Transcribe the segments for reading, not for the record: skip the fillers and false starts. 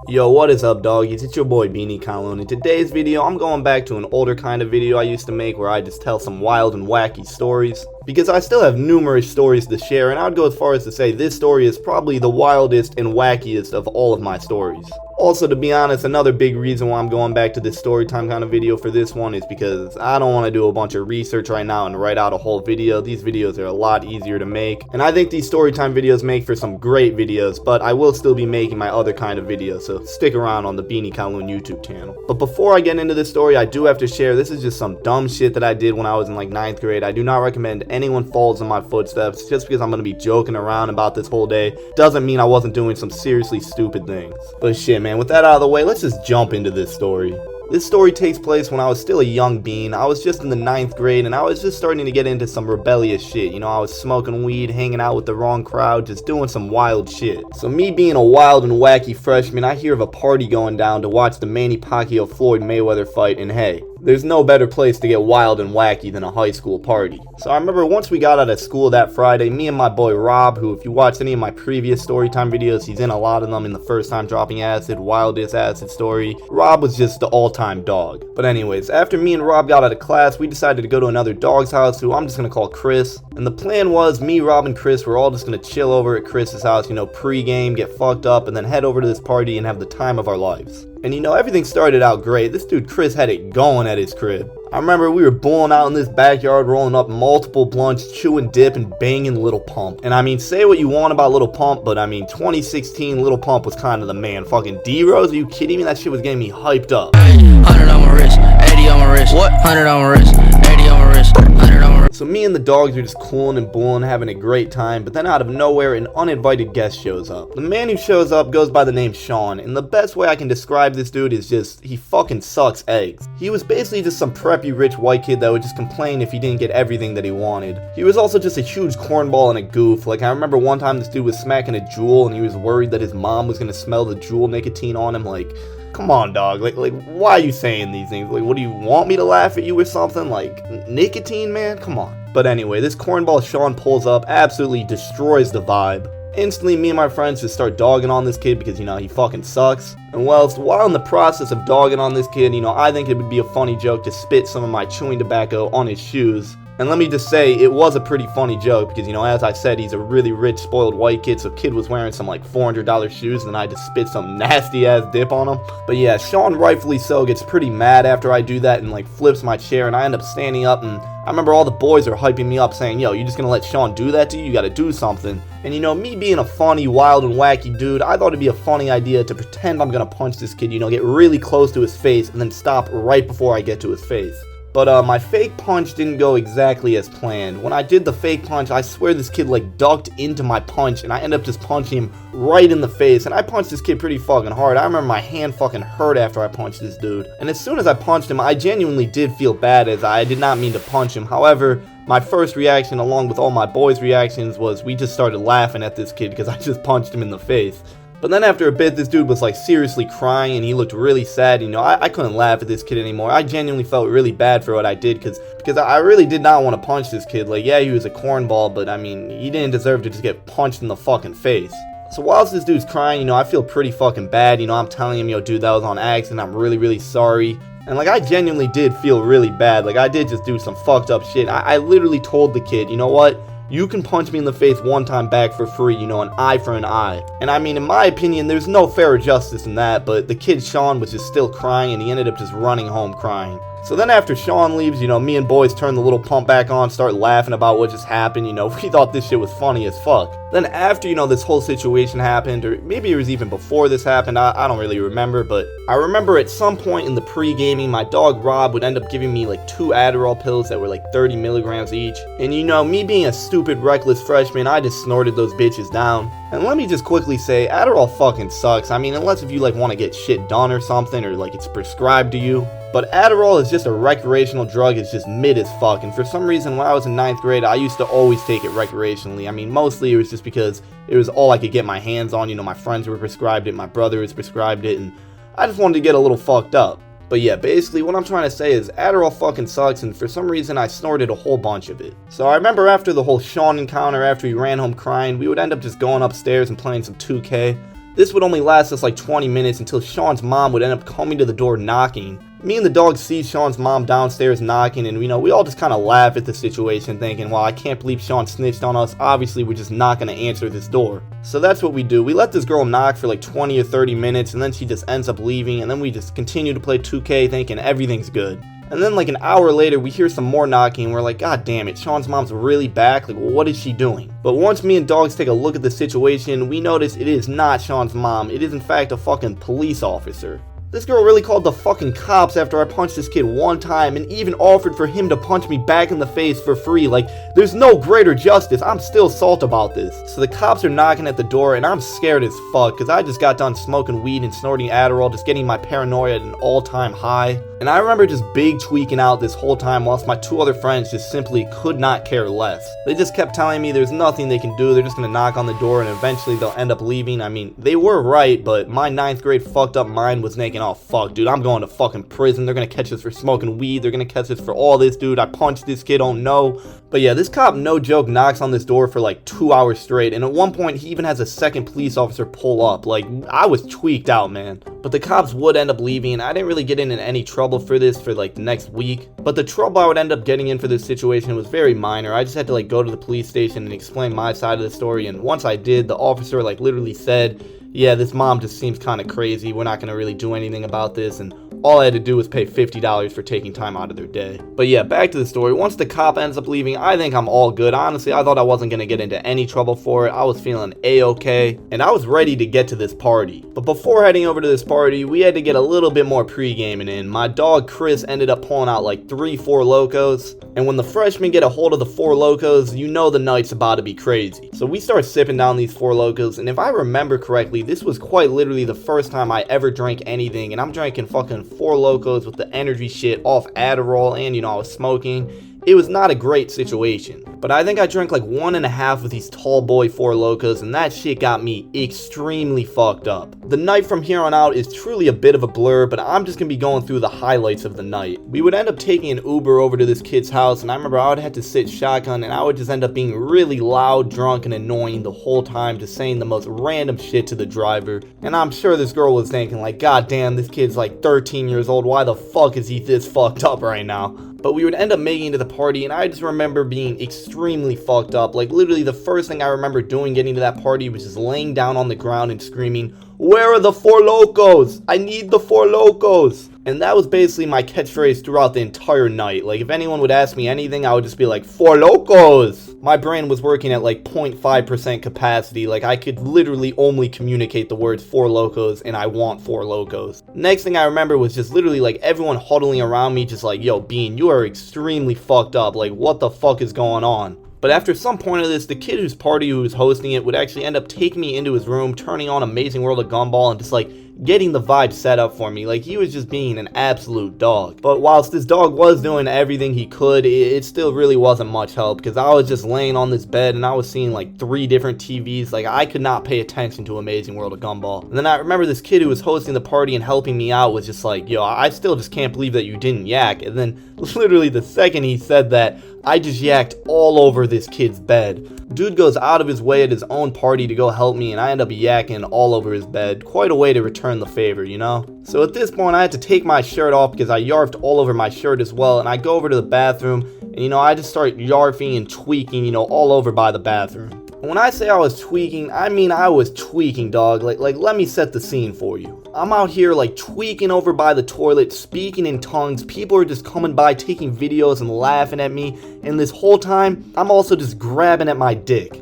Yo, what is up, doggies? It's your boy Beanie Colin. In today's video, I'm going back to an older kind of video I used to make where I just tell some wild and wacky stories. Because I still have numerous stories to share, and I would go as far as to say this story is probably the wildest and wackiest of all of my stories. Also, to be honest, another big reason why I'm going back to this story time kind of video for this one is because I don't want to do a bunch of research right now and write out a whole video. These videos are a lot easier to make, and I think these story time videos make for some great videos, but I will still be making my other kind of videos, so stick around on the Beanie Kowloon YouTube channel. But before I get into this story, I do have to share, this is just some dumb shit that I did when I was in like 9th grade. I do not recommend anyone follows in my footsteps. Just because I'm going to be joking around about this whole day doesn't mean I wasn't doing some seriously stupid things. But shit, man, with that out of the way, let's just jump into this story. This story takes place when I was still a young bean. I was just in the 9th grade and I was just starting to get into some rebellious shit. You know, I was smoking weed, hanging out with the wrong crowd, just doing some wild shit. So me being a wild and wacky freshman, I hear of a party going down to watch the Manny Pacquiao Floyd Mayweather fight, and hey, there's no better place to get wild and wacky than a high school party. So I remember once we got out of school that Friday, me and my boy Rob, who if you watched any of my previous storytime videos, he's in a lot of them. In the first time dropping acid, wildest acid story, Rob was just the all-time dog. But anyways, after me and Rob got out of class, we decided to go to another dog's house who I'm just gonna call Chris. And the plan was me, Rob, and Chris were all just gonna chill over at Chris's house, you know, pre-game, get fucked up, and then head over to this party and have the time of our lives. And you know, everything started out great. This dude Chris had it going at his crib. I remember we were bowling out in this backyard, rolling up multiple blunts, chewing dip, and banging Lil Pump. And I mean, say what you want about Lil Pump, but I mean, 2016 Lil Pump was kind of the man. Fucking D-Rose, are you kidding me? That shit was getting me hyped up. 100 on my wrist, 80 on my wrist. What? 100 on my wrist, 80 on my wrist, 100 on my wrist. So me and the dogs were just cooling and booling, having a great time, but then out of nowhere, an uninvited guest shows up. The man who shows up goes by the name Sean, and the best way I can describe this dude is just, he fucking sucks eggs. He was basically just some preppy rich white kid that would just complain if he didn't get everything that he wanted. He was also just a huge cornball and a goof. Like, I remember one time this dude was smacking a Juul and he was worried that his mom was gonna smell the Juul nicotine on him. Like, come on, dog. Like, why are you saying these things? Like, what do you want me to laugh at you or something? Like, nicotine, man? Come on. But anyway, this cornball Sean pulls up, absolutely destroys the vibe. Instantly, me and my friends just start dogging on this kid because, you know, he fucking sucks. And while in the process of dogging on this kid, you know, I think it would be a funny joke to spit some of my chewing tobacco on his shoes. And let me just say, it was a pretty funny joke because, you know, as I said, he's a really rich, spoiled white kid, so kid was wearing some, like, $400 shoes, and I just spit some nasty-ass dip on him. But yeah, Sean, rightfully so, gets pretty mad after I do that and, like, flips my chair, and I end up standing up, and I remember all the boys are hyping me up, saying, yo, you just gonna let Sean do that to you? You gotta do something. And, you know, me being a funny, wild, and wacky dude, I thought it'd be a funny idea to pretend I'm gonna punch this kid, you know, get really close to his face, and then stop right before I get to his face. But my fake punch didn't go exactly as planned. When I did the fake punch, I swear this kid like ducked into my punch and I ended up just punching him right in the face. And I punched this kid pretty fucking hard. I remember my hand fucking hurt after I punched this dude. And as soon as I punched him, I genuinely did feel bad as I did not mean to punch him. However, my first reaction along with all my boys' reactions was we just started laughing at this kid because I just punched him in the face. But then after a bit, this dude was like seriously crying and he looked really sad. You know, I couldn't laugh at this kid anymore. I genuinely felt really bad for what I did because I really did not want to punch this kid. Like, yeah, he was a cornball, but I mean, he didn't deserve to just get punched in the fucking face. So whilst this dude's crying, you know, I feel pretty fucking bad. You know, I'm telling him, yo, dude, that was on accident. I'm really, really sorry. And like, I genuinely did feel really bad. Like, I did just do some fucked up shit. I literally told the kid, you know what? You can punch me in the face one time back for free, you know, an eye for an eye. And I mean, in my opinion, there's no fairer justice in that, but the kid Sean was just still crying and he ended up just running home crying. So then after Sean leaves, you know, me and boys turn the Lil Pump back on, start laughing about what just happened, you know, we thought this shit was funny as fuck. Then after, you know, this whole situation happened, or maybe it was even before this happened, I don't really remember, but I remember at some point in the pre-gaming, my dog Rob would end up giving me like 2 Adderall pills that were like 30 milligrams each. And you know, me being a stupid, reckless freshman, I just snorted those bitches down. And let me just quickly say, Adderall fucking sucks. I mean, unless if you like want to get shit done or something, or like it's prescribed to you. But Adderall is just a recreational drug, it's just mid as fuck, and for some reason when I was in 9th grade, I used to always take it recreationally. I mean, mostly it was just because it was all I could get my hands on, you know, my friends were prescribed it, my brother was prescribed it, and I just wanted to get a little fucked up. But yeah, basically what I'm trying to say is Adderall fucking sucks, and for some reason I snorted a whole bunch of it. So I remember after the whole Sean encounter, after he ran home crying, we would end up just going upstairs and playing some 2K. This would only last us like 20 minutes until Sean's mom would end up coming to the door knocking. Me and the dog see Sean's mom downstairs knocking, and we all just kind of laugh at the situation, thinking, well, I can't believe Sean snitched on us. Obviously, we're just not going to answer this door. So that's what we do. We let this girl knock for like 20 or 30 minutes, and then she just ends up leaving, and then we just continue to play 2K thinking everything's good. And then like an hour later, we hear some more knocking, and we're like, God damn it, Sean's mom's really back? Like, what is she doing? But once me and dogs take a look at the situation, we notice it is not Sean's mom. It is in fact a fucking police officer. This girl really called the fucking cops after I punched this kid one time and even offered for him to punch me back in the face for free. Like, there's no greater justice. I'm still salty about this. So the cops are knocking at the door and I'm scared as fuck because I just got done smoking weed and snorting Adderall, just getting my paranoia at an all-time high. And I remember just big tweaking out this whole time whilst my two other friends just simply could not care less. They just kept telling me there's nothing they can do, they're just gonna knock on the door and eventually they'll end up leaving. I mean, they were right, but my 9th grade fucked up mind was thinking, oh fuck dude, I'm going to fucking prison, they're gonna catch us for smoking weed, they're gonna catch us for all this, dude, I punched this kid, oh no. But yeah, this cop, no joke, knocks on this door for like 2 hours straight, and at one point he even has a second police officer pull up. Like, I was tweaked out, man. But the cops would end up leaving, and I didn't really get in any trouble for this for like the next week. But the trouble I would end up getting in for this situation was very minor. I just had to like go to the police station and explain my side of the story, and once I did, the officer like literally said, yeah, this mom just seems kind of crazy, we're not gonna really do anything about this, and all I had to do was pay $50 for taking time out of their day. But yeah, back to the story. Once the cop ends up leaving, I think I'm all good. Honestly, I thought I wasn't gonna get into any trouble for it. I was feeling a-okay, and I was ready to get to this party. But before heading over to this party, we had to get a little bit more pre-gaming in. My dog Chris ended up pulling out like 3 Four Locos, and when the freshmen get a hold of the Four Locos, you know the night's about to be crazy. So we start sipping down these Four Locos, and if I remember correctly, this was quite literally the first time I ever drank anything, and I'm drinking fucking Four Locos with the energy shit off Adderall, and I was smoking. It was not a great situation, but I think I drank like 1.5 of these tall boy Four Locos, and that shit got me extremely fucked up. The night from here on out is truly a bit of a blur, but I'm just gonna be going through the highlights of the night. We would end up taking an Uber over to this kid's house, and I remember I would have to sit shotgun, and I would just end up being really loud, drunk, and annoying the whole time, just saying the most random shit to the driver. And I'm sure this girl was thinking like, God damn, this kid's like 13 years old, why the fuck is he this fucked up right now? But we would end up making it to the party, and I just remember being extremely fucked up. Like, literally the first thing I remember doing getting to that party was just laying down on the ground and screaming, where are the Four Locos? I need the Four Locos! And that was basically my catchphrase throughout the entire night. Like, if anyone would ask me anything, I would just be like, Four Locos! My brain was working at like 0.5% capacity. Like, I could literally only communicate the words Four Locos and I want Four Locos. Next thing I remember was just literally like everyone huddling around me, just like, yo, Bean, you are extremely fucked up. Like, what the fuck is going on? But after some point of this, the kid whose party who was hosting it would actually end up taking me into his room, turning on Amazing World of Gumball, and just like getting the vibe set up for me. Like, he was just being an absolute dog. But whilst this dog was doing everything he could, it still really wasn't much help, because I was just laying on this bed and I was seeing like 3 different TVs. Like, I could not pay attention to Amazing World of Gumball. And then I remember this kid who was hosting the party and helping me out was just like, yo, I still just can't believe that you didn't yak. And then literally the second he said that, I just yacked all over this kid's bed. Dude goes out of his way at his own party to go help me, and I end up yakking all over his bed. Quite a way to return the favor, you know? So at this point, I had to take my shirt off because I yarfed all over my shirt as well, and I go over to the bathroom, and I just start yarfing and tweaking, all over by the bathroom. When I say I was tweaking, I mean I was tweaking, dog. Like let me set the scene for you. I'm out here like tweaking over by the toilet, speaking in tongues. People are just coming by, taking videos and laughing at me. And this whole time, I'm also just grabbing at my dick.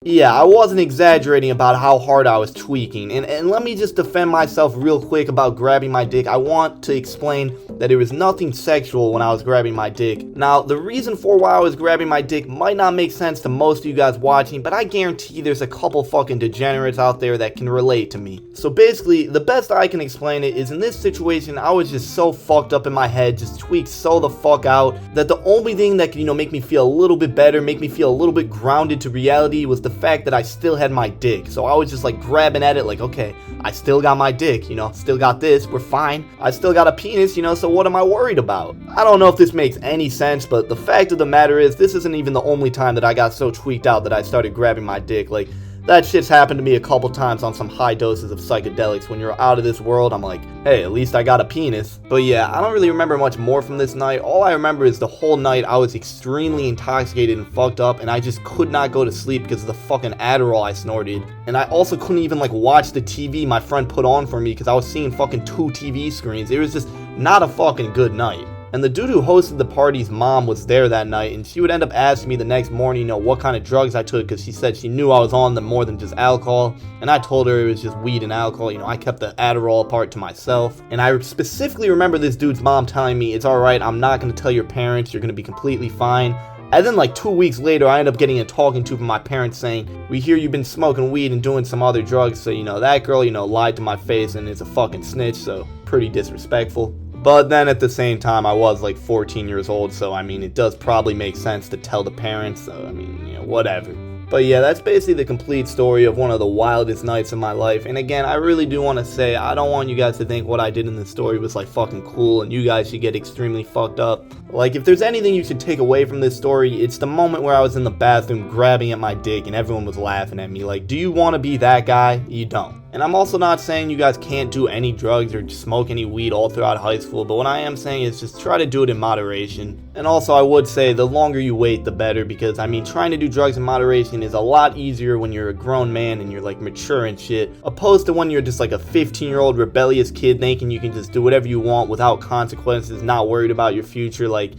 Yeah, I wasn't exaggerating about how hard I was tweaking, and let me just defend myself real quick about grabbing my dick. I want to explain that it was nothing sexual when I was grabbing my dick. Now, the reason for why I was grabbing my dick might not make sense to most of you guys watching, but I guarantee there's a couple fucking degenerates out there that can relate to me. So basically, the best I can explain it is in this situation, I was just so fucked up in my head, just tweaked so the fuck out, that the only thing that could, make me feel a little bit better, make me feel a little bit grounded to reality was the fact that I still had my dick. So I was just like grabbing at it like, okay, I still got my dick, still got this, we're fine. I still got a penis, so so what am I worried about? I don't know if this makes any sense, but the fact of the matter is, this isn't even the only time that I got so tweaked out that I started grabbing my dick. Like, that shit's happened to me a couple times on some high doses of psychedelics. When you're out of this world, I'm like, hey, at least I got a penis. But yeah, I don't really remember much more from this night. All I remember is the whole night I was extremely intoxicated and fucked up, and I just could not go to sleep because of the fucking Adderall I snorted. And I also couldn't even like watch the TV my friend put on for me because I was seeing fucking 2 TV screens. It was just not a fucking good night. And the dude who hosted the party's mom was there that night, and she would end up asking me the next morning, you know, what kind of drugs I took, because she said she knew I was on them more than just alcohol. And I told her it was just weed and alcohol. You know, I kept the Adderall part to myself. And I specifically remember this dude's mom telling me, it's alright, I'm not going to tell your parents, you're going to be completely fine. And then like 2 weeks later, I ended up getting a talking to from my parents saying, we hear you've been smoking weed and doing some other drugs, so you know, that girl, you know, lied to my face and is a fucking snitch, so pretty disrespectful. But then at the same time, I was like 14 years old, so I mean, it does probably make sense to tell the parents, so I mean, you know, whatever. But yeah, that's basically the complete story of one of the wildest nights of my life. And again, I really do want to say, I don't want you guys to think what I did in this story was like fucking cool and you guys should get extremely fucked up. Like, if there's anything you should take away from this story, it's the moment where I was in the bathroom grabbing at my dick and everyone was laughing at me. Like, do you want to be that guy? You don't. And I'm also not saying you guys can't do any drugs or smoke any weed all throughout high school, but what I am saying is just try to do it in moderation. And also I would say the longer you wait, the better, because I mean, trying to do drugs in moderation is a lot easier when you're a grown man and you're like mature and shit, opposed to when you're just like a 15-year-old rebellious kid thinking you can just do whatever you want without consequences, not worried about your future. Like,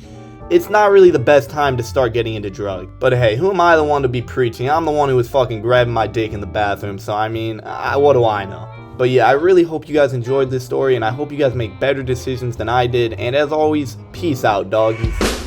it's not really the best time to start getting into drugs. But hey, who am I the one to be preaching? I'm the one who was fucking grabbing my dick in the bathroom, so I mean, what do I know? But yeah, I really hope you guys enjoyed this story, and I hope you guys make better decisions than I did, and as always, peace out, doggies.